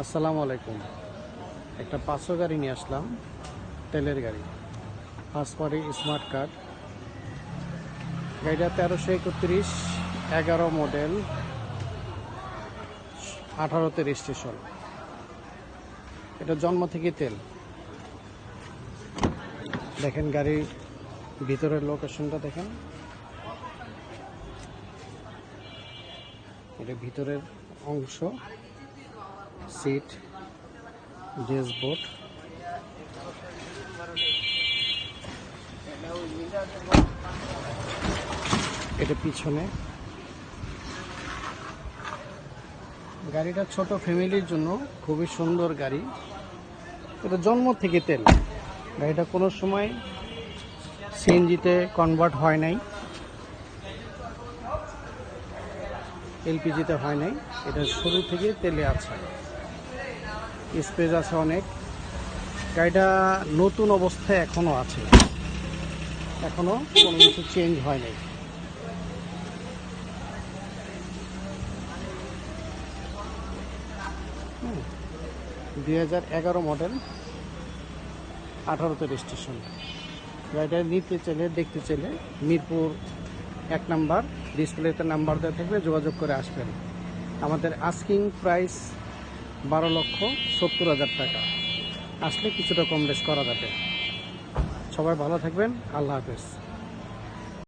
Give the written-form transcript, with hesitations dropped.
আসসালামু আলাইকুম। একটা 500 গাড়ি নিয়ে আসলাম, তেলের গাড়ি, ফার্স্ট পার্টি স্মার্ট কার্ড। গাড়িটা 1331, 11 মডেল, 18তে রেজিস্ট্রেশন। এটা জন্ম থেকে তেল। দেখেন গাড়ির ভিতরের লোকেশনটা দেখেন, এটা ভিতরের অংশ, সিট, ড্যাশবোর্ড। এটা পিছনে। গাড়িটা ছোট ফ্যামিলির জন্য খুবই সুন্দর গাড়ি। এটা জন্ম থেকে তেল। গাড়িটা কোনো সময় সিএনজিতে কনভার্ট হয় নাই, এলপিজিতে হয় নাই। এটা শুরু থেকে তেলে আছে, স্পেস আছে অনেক। গাড়িটা নতুন অবস্থায় এখনো আছে, এখনো কোনো কিছু চেঞ্জ হয় নাই। হুম, 2011 মডেল, 18তে রেজিস্ট্রেশন। গাড়িটা নিতে চাইলে, দেখতে চাইলে মিরপুর 1 নাম্বার ডিসপ্লেতে নাম্বার দেওয়া থাকবে, যোগাযোগ করে আসবেন। আমাদের আস্কিং প্রাইস 12,70,000 টাকা। আসলে কিছুটা কম বেশ করা যাবে। সবাই ভালো থাকবেন। আল্লাহ হাফেজ।